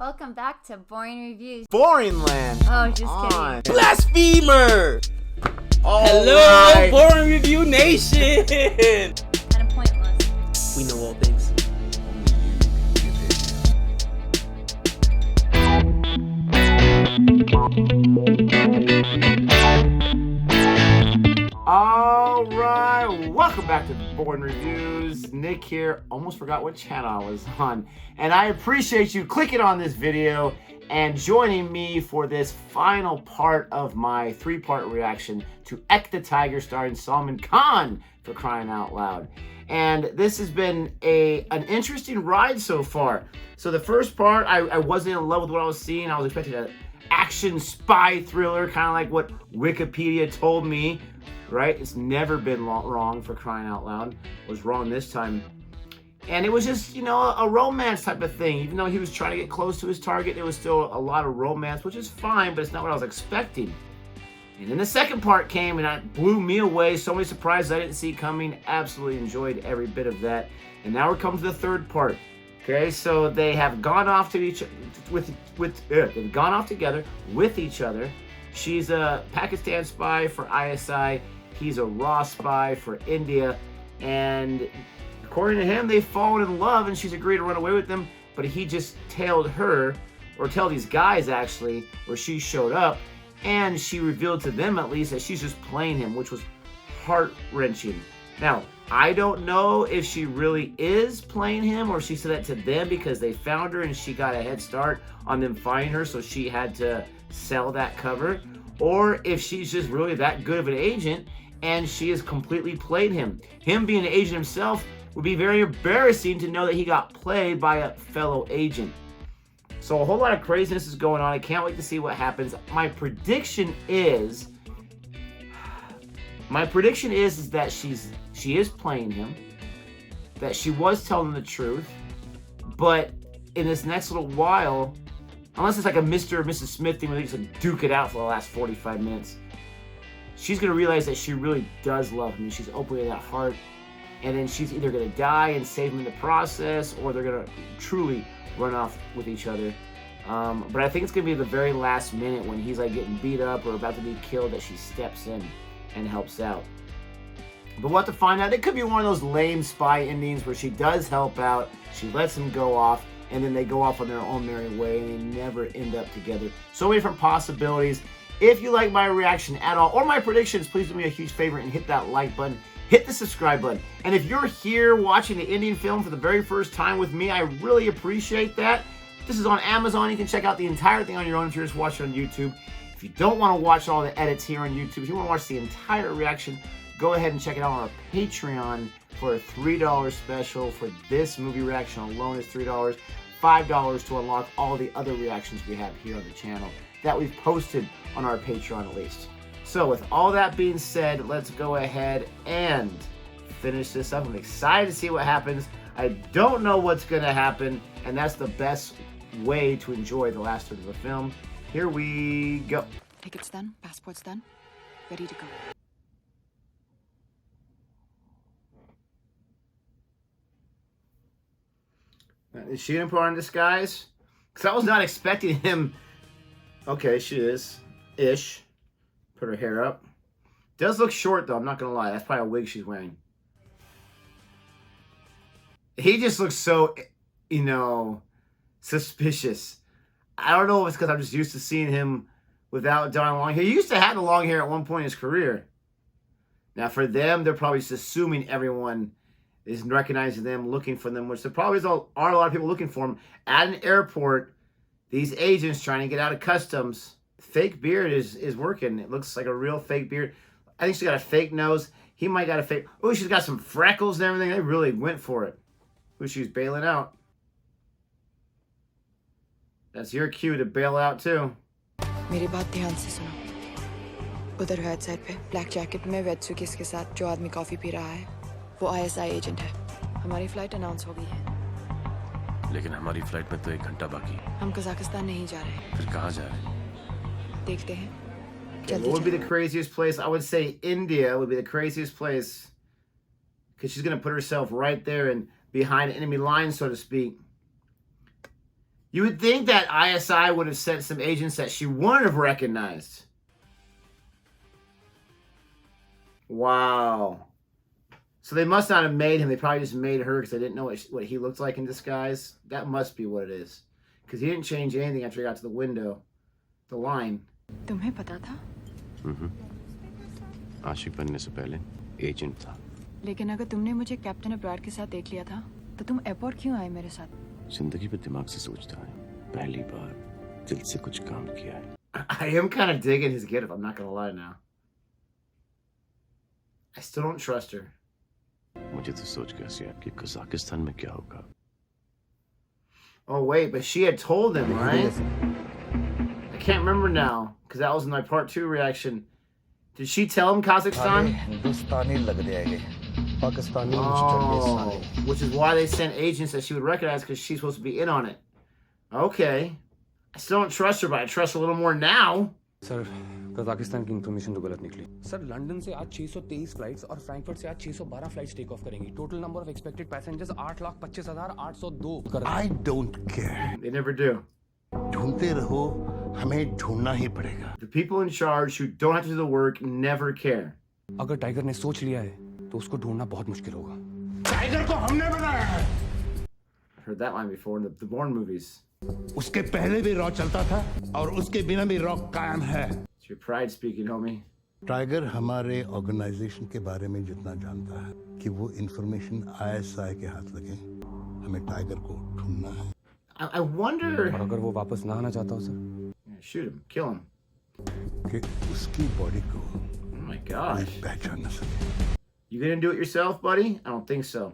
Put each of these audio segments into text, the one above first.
Welcome back to Boring Reviews. Boring land. Oh, just kidding. Blasphemer! Hello, right. Boring Review Nation! Kind of pointless. We know all things. All right, welcome back to Boring Reviews. Nick here. Almost forgot what channel I was on. And I appreciate you clicking on this video and joining me for this final part of my three-part reaction to Ek the Tiger starring Salman Khan, for crying out loud. And this has been an interesting ride so far. So the first part, I wasn't in love with what I was seeing. I was expecting an action spy thriller, kind of like what Wikipedia told me, right? It's never been wrong, for crying out loud. It was wrong this time. And it was just, you know, a romance type of thing. Even though he was trying to get close to his target, there was still a lot of romance, which is fine, but it's not what I was expecting. And then the second part came, and it blew me away. So many surprises I didn't see coming. Absolutely enjoyed every bit of that. And now we're coming to the third part. Okay, so they have gone off to they've gone off together with each other. She's a Pakistan spy for ISI. He's a raw spy for India. And according to him, they've fallen in love, and she's agreed to run away with them. But he just tailed her, or tailed these guys actually, where she showed up. And she revealed to them, at least, that she's just playing him, which was heart-wrenching. Now, I don't know if she really is playing him, or if she said that to them because they found her and she got a head start on them finding her, so she had to sell that cover. Or if she's just really that good of an agent and she has completely played him. Him being an agent himself would be very embarrassing to know that he got played by a fellow agent. So a whole lot of craziness is going on. I can't wait to see what happens. My prediction is that she is playing him, that she was telling the truth, but in this next little while, unless it's like a Mr. or Mrs. Smith thing where they just like duke it out for the last 45 minutes, she's going to realize that she really does love him, and she's opening that heart, and then she's either going to die and save him in the process, or they're going to truly run off with each other. But I think it's going to be the very last minute when he's like getting beat up or about to be killed that she steps in and helps out. But we'll have to find out. It could be one of those lame spy endings where she does help out, she lets him go off, and then they go off on their own merry way and they never end up together. So many different possibilities. If you like my reaction at all, or my predictions, please do me a huge favor and hit that like button. Hit the subscribe button. And if you're here watching the Indian film for the very first time with me, I really appreciate that. This is on Amazon. You can check out the entire thing on your own if you're just watching on YouTube. If you don't want to watch all the edits here on YouTube, if you want to watch the entire reaction, go ahead and check it out on our Patreon for a $3 special. For this movie reaction alone is $3. $5 to unlock all the other reactions we have here on the channel that we've posted on our Patreon at least. So with all that being said, let's go ahead and finish this up. I'm excited to see what happens. I don't know what's going to happen, and that's the best way to enjoy the last third of the film. Here we go. Tickets done, passports done, ready to go. Is she going to put on disguise? Because I was not expecting him. Okay, she is. Ish. Put her hair up. Does look short, though. I'm not going to lie. That's probably a wig she's wearing. He just looks so, you know, suspicious. I don't know if it's because I'm just used to seeing him without dyeing long hair. He used to have the long hair at one point in his career. Now, for them, they're probably just assuming everyone is recognizing them, looking for them, which there probably are a lot of people looking for him. At an airport, these agents trying to get out of customs. Fake beard is working. It looks like a real fake beard. I think she's got a fake nose. He might got a fake... Oh, she's got some freckles and everything. They really went for it. Who she's bailing out. That's your cue to bail out too. मेरी बात ध्यान से सुनो. उधर right side पे black jacket में wait suitcase के साथ जो आदमी कॉफी पी रहा है, वो ISI एजेंट है. हमारी फ्लाइट अनाउंस हो गई है. लेकिन हमारी फ्लाइट में तो 1 घंटा बाकी है. हम कजाकिस्तान नहीं जा रहे. फिर कहाँ जा रहे हैं? देखते हैं. What would be the craziest place? I would say India would be the craziest place. Because she's going to put herself right there and behind enemy lines, so to speak. You would think that ISI would have sent some agents that she wouldn't have recognized. Wow. So they must not have made him. They probably just made her because they didn't know what he looked like in disguise. That must be what it is. Because he didn't change anything after he got to the window. The line. तुम्हें पता था? आशिक बनने से पहले agent था। लेकिन अगर तुमने मुझे कैप्टन अब्रार के साथ देख लिया था, तो तुम एयरपोर्ट क्यों आए मेरे साथ? जिंदगी में दिमाग से सोचता है। पहली बार दिल से कुछ काम किया है। I am kind of digging his get-up. I'm not going to lie now. I still don't trust her. मुझे तो सोच के हंसी आती कि कजाकिस्तान में क्या होगा। Oh, wait, but she had told him, right? I can't remember now, because that was my part 2 reaction. Did she tell him Kazakhstan? Oh, which is why they sent agents that she would recognize, because she's supposed to be in on it. Okay. I still don't trust her, but I trust her a little more now. Sir Kazakhstan की information तो गलत निकली। Sir London से आज 623 flights और Frankfurt से आज 612 flights take off करेंगी। Total number of expected passengers 8,25,802। I don't care. They never do. ढूंढते रहो, हमें ढूंढना ही पड़ेगा। The people in charge who don't have to do the work never care. अगर टाइगर ने सोच लिया है तो उसको ढूंढना बहुत मुश्किल होगा। टाइगर को हमने बनाया है। I've heard that line before in the Bourne movies. उसके पहले भी रॉ चलता था और उसके बिना भी रॉ कायम है। It's your pride speaking, homie. Tiger हमारे ऑर्गेनाइजेशन के बारे में जितना जानता है कि वो इंफॉर्मेशन आईएसआई के हाथ लगे, हमें टाइगर को ढूंढना है। I wonder. और अगर वो वापस ना आना चाहता हो sir? Yeah, shoot him, kill him. कि उसकी बॉडी को Oh my gosh. पहचान न सके। You gonna do it yourself, buddy? I don't think so.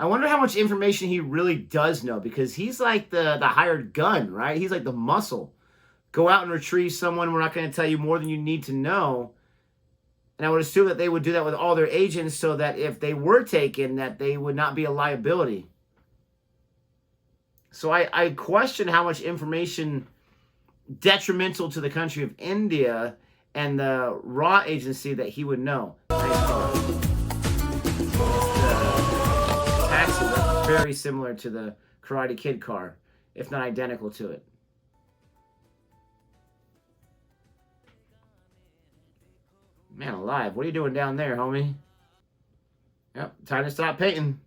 I wonder how much information he really does know, because he's like the hired gun, right? He's like the muscle. Go out and retrieve someone. We're not going to tell you more than you need to know. And I would assume that they would do that with all their agents, so that if they were taken, that they would not be a liability. So I question how much information detrimental to the country of India and the RAW agency that he would know. Very similar to the Karate Kid car, if not identical to it. Man alive, what are you doing down there, homie? Yep, time to stop painting.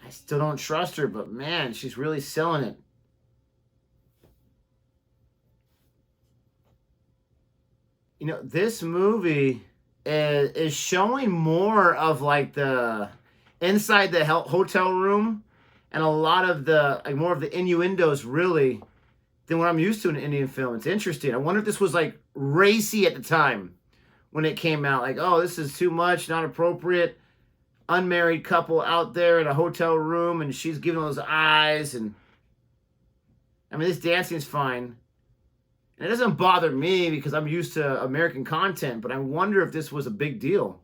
I still don't trust her, but man, she's really selling it. You know, this movie is showing more of like the inside the hotel room, and a lot of the like more of the innuendos really than what I'm used to in an Indian film. It's interesting. I wonder if this was like racy at the time when it came out. Like, oh, this is too much, not appropriate. Unmarried couple out there in a hotel room, and she's giving those eyes, and I mean, this dancing is fine. And it doesn't bother me because I'm used to American content, but I wonder if this was a big deal.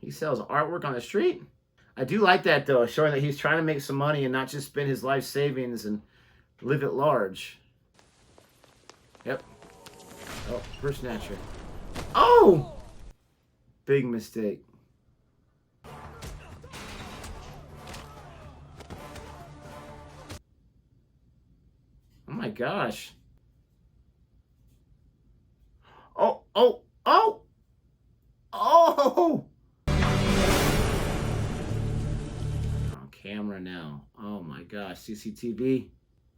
He sells artwork on the street? I do like that, though, showing that he's trying to make some money and not just spend his life savings and live at large. Yep. Oh, purse snatcher. Oh! Big mistake. Oh my gosh. Oh, oh, oh! Oh! On camera now. Oh my gosh, CCTV.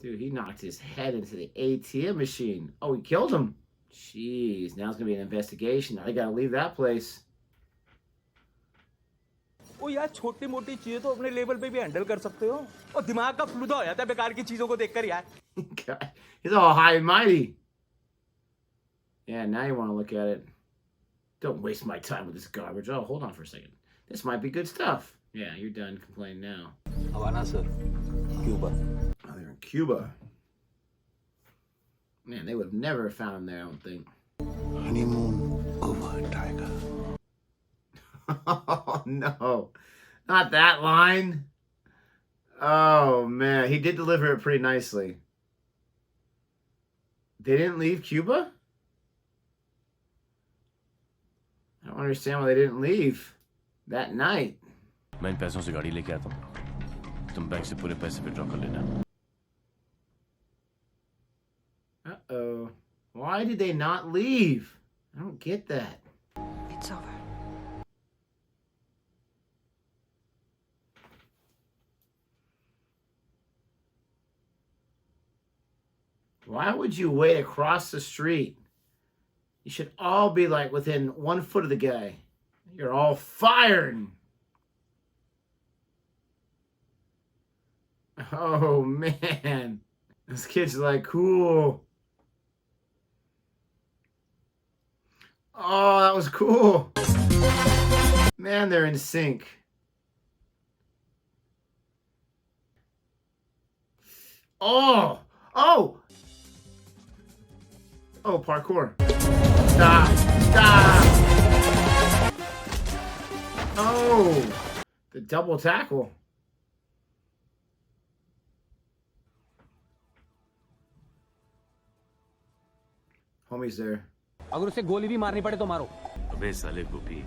Dude, he knocked his head into the ATM machine. Oh, he killed him. Jeez, now it's gonna be an investigation. Now they gotta leave that place. ओ यार छोटी मोटी चीजें तो अपने level पे भी handle कर सकते हो और दिमाग का फ्लूदा हो जाता है बेकार की चीजों को देखकर यार God, he's all high and mighty. Yeah, now you want to look at it. Don't waste my time with this garbage. Oh, hold on for a second. This might be good stuff. Yeah, you're done complaining now. Havana sir, Cuba. Oh, they're in Cuba. Man, they would have never found him there, I don't think. Honeymoon over, Tiger. Oh, no. Not that line. Oh, man. He did deliver it pretty nicely. They didn't leave Cuba? I don't understand why they didn't leave that night. मैं इन पैसों से गाड़ी लेके आता हूँ, तुम bank से पूरे पैसे विड्रॉ कर लेना। Uh-oh. Why did they not leave? I don't get that. It's over. Why would you wait across the street? You should all be like within 1 foot of the guy. You're all fired. Oh, man. This kid's like, cool. Oh, that was cool. Man, they're in sync. Oh, oh. Oh, parkour. Stop, stop. Oh, the double tackle. Homie's there. अगर उसे गोली भी मारनी पड़े तो मारो। अबे साले गोपी,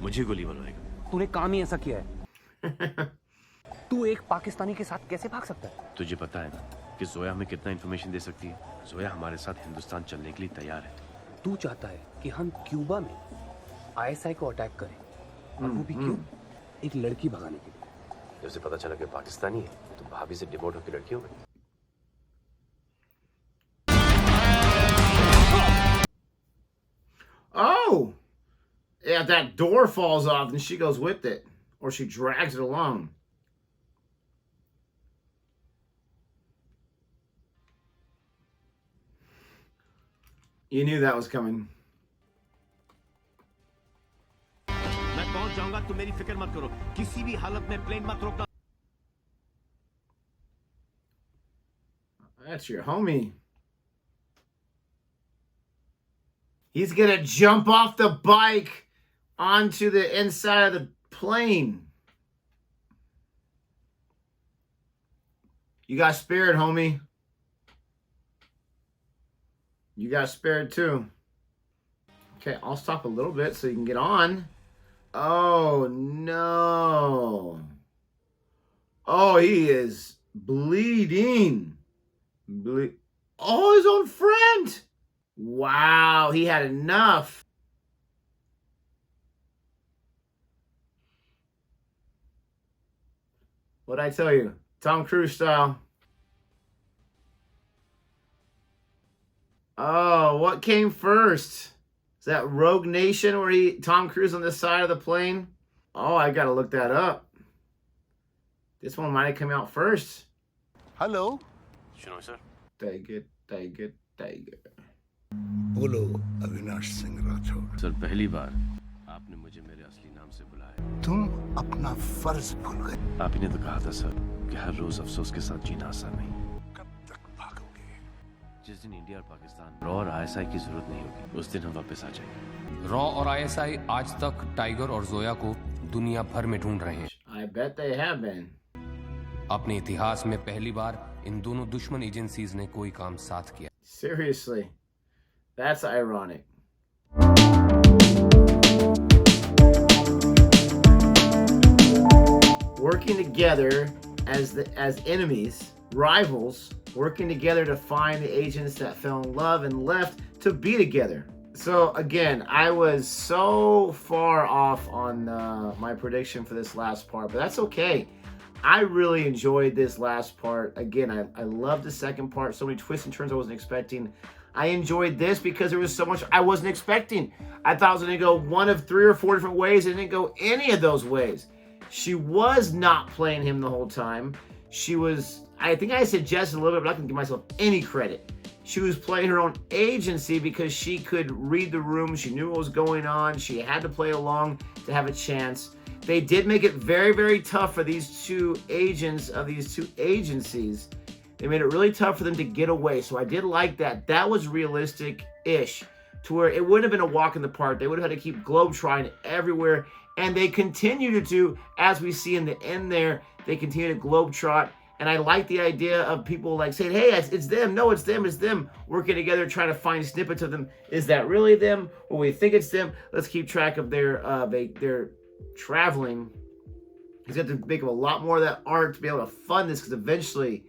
मुझे गोली बनवाएगा? तूने काम ही ऐसा किया है। तू एक पाकिस्तानी के साथ कैसे भाग सकता है? तुझे पता है ना कि जोया हमें कितना इन्फॉर्मेशन दे सकती है? जोया हमारे साथ हिंदुस्तान चलने के लिए तैयार है। तू चाहता है कि हम क्यूबा में आईएसआई को अटैक करें, और वो भी क्यों? एक लड़की भगाने के लिए। जब से पता चला कि पाकिस्तानी है, तो भाभी से डिवोर्स होकर लड़की हो गई। Oh, yeah, that door falls off and she goes with it, or she drags it along. You knew that was coming. मैं पहुंच जाऊंगा, तुम मेरी फिक्र मत करो, किसी भी हालत में प्लेन मत रोकना। That's your homie. He's gonna jump off the bike onto the inside of the plane. You got spared, homie. You got spared too. Okay, I'll stop a little bit so you can get on. Oh, no. Oh, he is bleeding. Oh, his own friend. Wow, he had enough. What'd I tell you? Tom Cruise style. Oh, what came first? Is that Rogue Nation where Tom Cruise on the side of the plane? Oh, I gotta look that up. This one might have come out first. Hello. सुनो sir. Take it. बोलो Avinash Singh Rathore. Sir, पहली बार आपने मुझे मेरे असली नाम से बुलाया। तुम अपना फर्ज भूल गए। आप ही ने तो कहा था सर कि हर रोज अफसोस के साथ जीना आसान नहीं। कब तक भागोगे? जिस दिन इंडिया और पाकिस्तान रॉ और आईएसआई की जरूरत नहीं होगी, उस दिन हम वापस आ जाएंगे। रॉ और आईएसआई आज तक टाइगर और जोया को दुनिया भर में ढूंढ रहे हैं। I bet they have been. अपने इतिहास में पहली बार इन दोनों दुश्मन एजेंसीज ने कोई काम साथ किया। Seriously. That's ironic. Working together as enemies, rivals, working together to find the agents that fell in love and left to be together. So again, I was so far off on my prediction for this last part, but that's okay. I really enjoyed this last part. Again, I love the second part. So many twists and turns I wasn't expecting. I enjoyed this because there was so much I wasn't expecting. I thought it was going to go one of 3 or 4 different ways. It didn't go any of those ways. She was not playing him the whole time. She was, I think I suggested a little bit, but I'm not going to give myself any credit. She was playing her own agency because she could read the room. She knew what was going on. She had to play along to have a chance. They did make it very, very tough for these two agents of these two agencies. They made it really tough for them to get away. So I did like that. That was realistic-ish, to where it wouldn't have been a walk in the park. They would have had to keep globetrotting everywhere. And they continue to do, as we see in the end there, they continue to globetrot. And I like the idea of people like saying, hey, it's them. No, it's them. Working together, trying to find snippets of them. Is that really them? Or we think it's them? Let's keep track of their traveling He's got to make up a lot more of that art to be able to fund this, because eventually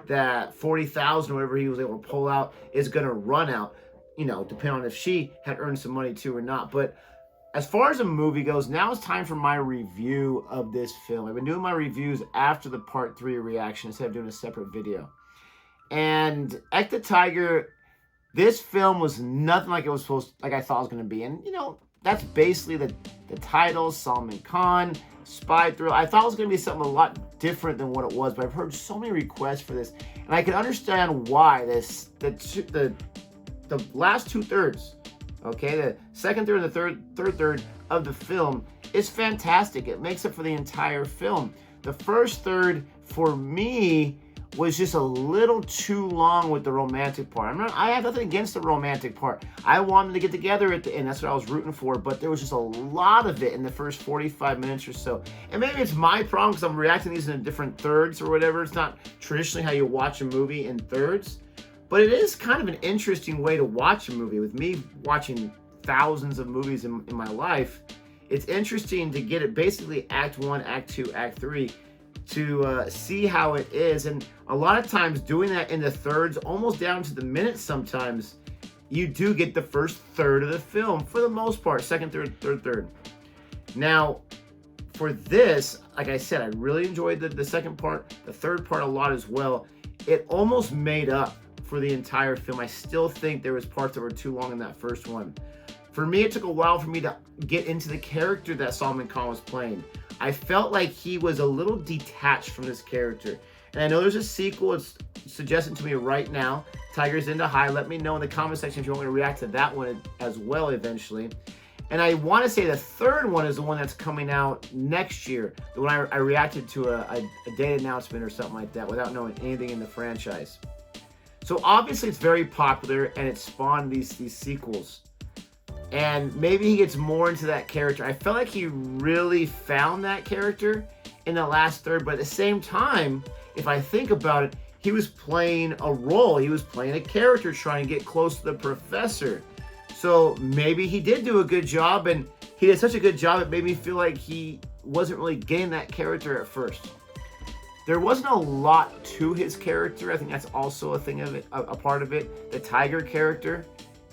that 40,000 or whatever he was able to pull out is going to run out, you know, depending on if she had earned some money too or not. But as far as the movie goes, now it's time for my review of this film. I've been doing my reviews after the part 3 reaction instead of doing a separate video. And Ek the Tiger, this film was nothing like it was like I thought it was going to be. And, you know, that's basically the title, Salman Khan, spy thriller. I thought it was going to be something a lot different than what it was, but I've heard so many requests for this, and I can understand why. The last 2/3, okay, the second third and the third third of the film is fantastic. It makes up for the entire film. The first third, for me, was just a little too long with the romantic part. I have nothing against the romantic part. I wanted to get together at the end. That's what I was rooting for. But there was just a lot of it in the first 45 minutes or so. And maybe it's my problem because I'm reacting to these in different thirds or whatever. It's not traditionally how you watch a movie in thirds. But it is kind of an interesting way to watch a movie. With me watching thousands of movies in my life, it's interesting to get it basically Act 1, Act 2, Act 3, to see how it is. And a lot of times doing that in the thirds, almost down to the minute sometimes, you do get the first third of the film for the most part. Second, third. Now, for this, like I said, I really enjoyed the second part, the third part a lot as well. It almost made up for the entire film. I still think there was parts that were too long in that first one. For me, it took a while for me to get into the character that Salman Khan was playing. I felt like he was a little detached from this character. And I know there's a sequel. It's suggested to me right now. Tigers Into High. Let me know in the comment section if you want me to react to that one as well eventually. And I want to say the third one is the one that's coming out next year. The one I reacted to a date announcement or something like that without knowing anything in the franchise. So obviously it's very popular and it spawned these sequels. And maybe he gets more into that character. I felt like he really found that character in the last third, but at the same time, if I think about it, he was playing a role. He was playing a character trying to get close to the professor. So maybe he did do a good job, and he did such a good job it made me feel like he wasn't really getting that character at first. There wasn't a lot to his character. I think that's also a thing of it, a part of it. The tiger character,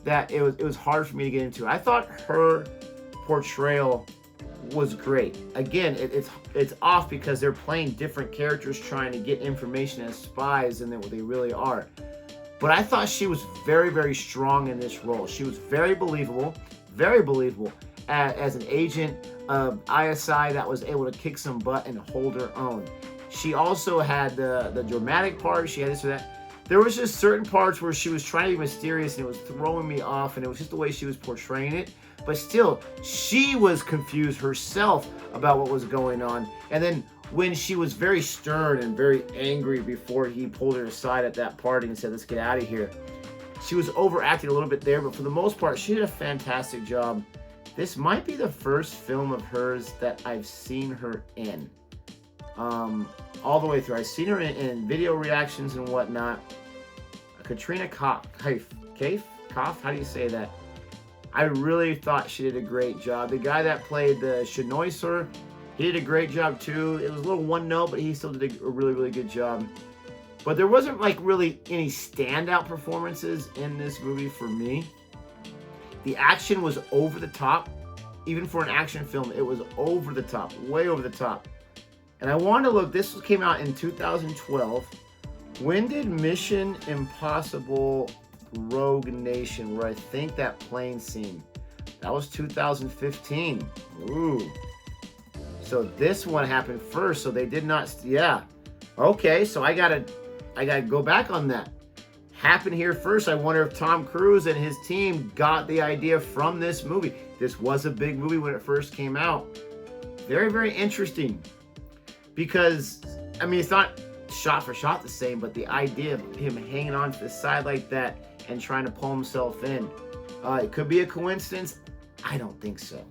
that it was hard for me to get into. I thought her portrayal was great. Again, it's off because they're playing different characters trying to get information as spies than what they really are. But I thought she was very, very strong in this role. She was very believable as an agent of ISI that was able to kick some butt and hold her own. She also had the dramatic part. She had this or that. There was just certain parts where she was trying to be mysterious and it was throwing me off, and it was just the way she was portraying it. But still, she was confused herself about what was going on. And then when she was very stern and very angry before he pulled her aside at that party and said, "Let's get out of here," she was overacting a little bit there, but for the most part, she did a fantastic job. This might be the first film of hers that I've seen her in. All the way through. I've seen her in video reactions and whatnot. Katrina Kaif, how do you say that? I really thought she did a great job. The guy that played the Shinoiser, he did a great job too. It was a little one note, but he still did a really, really good job. But there wasn't like really any standout performances in this movie for me. The action was over the top. Even for an action film, it was over the top, way over the top. And I wanted to look, this came out in 2012. When did Mission Impossible Rogue Nation, where I think that plane scene, that was 2015. Ooh. So this one happened first, so they did not, yeah. Okay, so I gotta go back on that. Happened here first. I wonder if Tom Cruise and his team got the idea from this movie. This was a big movie when it first came out. Very, very interesting. Because, I mean, it's not shot for shot the same, but the idea of him hanging on to the side like that and trying to pull himself in, it could be a coincidence. I don't think so.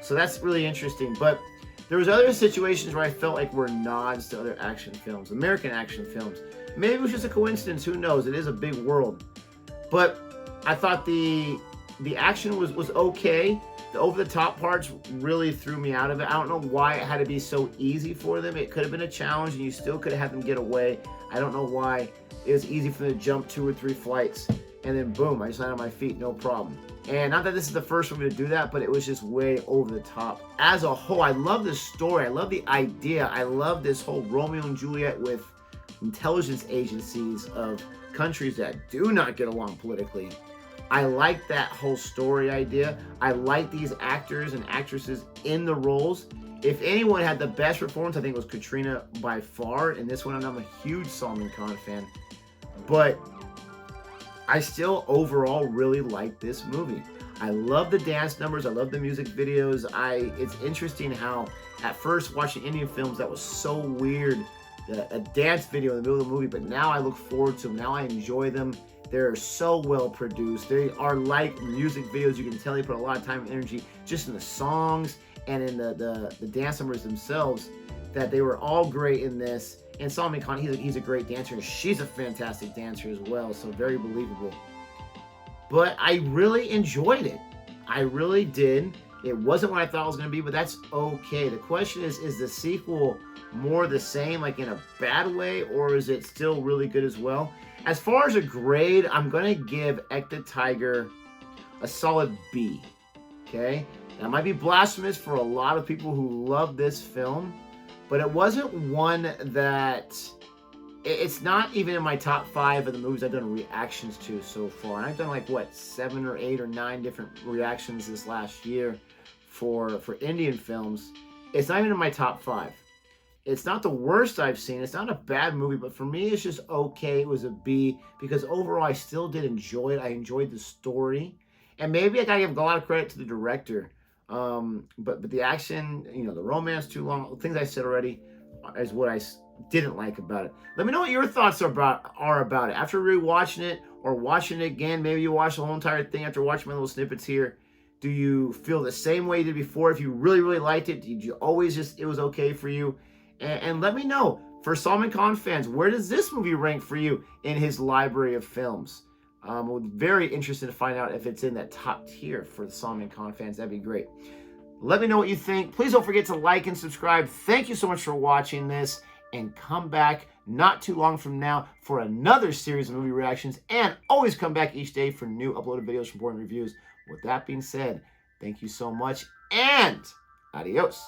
So that's really interesting. But there was other situations where I felt like were nods to other action films, American action films. Maybe it was just a coincidence. Who knows? It is a big world. But I thought the The action was okay. The over-the-top parts really threw me out of it. I don't know why it had to be so easy for them. It could have been a challenge, and you still could have had them get away. I don't know why it was easy for them to jump 2 or 3 flights, and then boom, I just landed on my feet, no problem. And not that this is the first movie to do that, but it was just way over the top. As a whole, I love the story. I love the idea. I love this whole Romeo and Juliet with intelligence agencies of countries that do not get along politically. I like that whole story idea. I like these actors and actresses in the roles. If anyone had the best performance, I think it was Katrina by far in this one, and I'm a huge Salman Khan fan. But I still overall really like this movie. I love the dance numbers. I love the music videos. It's interesting how at first watching Indian films that was so weird, a dance video in the middle of the movie, but now I look forward to them. Now I enjoy them. They're so well produced. They are like music videos. You can tell they put a lot of time and energy just in the songs and in the dance numbers themselves, that they were all great in this. And Salman Khan, he's a great dancer, and she's a fantastic dancer as well, so very believable. But I really enjoyed it. I really did. It wasn't what I thought it was going to be, but that's okay. The question is the sequel more the same, like in a bad way, or is it still really good as well? As far as a grade, I'm going to give Ek the Tiger a solid B. Okay? That might be blasphemous for a lot of people who love this film, but it wasn't one that... It's not even in my top 5 of the movies I've done reactions to so far. And I've done like, what, 7 or 8 or 9 different reactions this last year for Indian films. It's not even in my top 5. It's not the worst I've seen. It's not a bad movie, but for me, it's just okay. It was a B because overall, I still did enjoy it. I enjoyed the story. And maybe I gotta give a lot of credit to the director. But the action, you know, the romance too long, things I said already is what I didn't like about it. Let me know what your thoughts are about it. After rewatching it or watching it again, maybe you watch the whole entire thing after watching my little snippets here. Do you feel the same way you did before? If you really, really liked it, did you always just, it was okay for you? And let me know, for Salman Khan fans, where does this movie rank for you in his library of films? I'm very interested to find out if it's in that top tier for the Salman Khan fans. That'd be great. Let me know what you think. Please don't forget to like and subscribe. Thank you so much for watching this. And come back not too long from now for another series of movie reactions. And always come back each day for new uploaded videos from Boring Reviews. With that being said, thank you so much. And adios.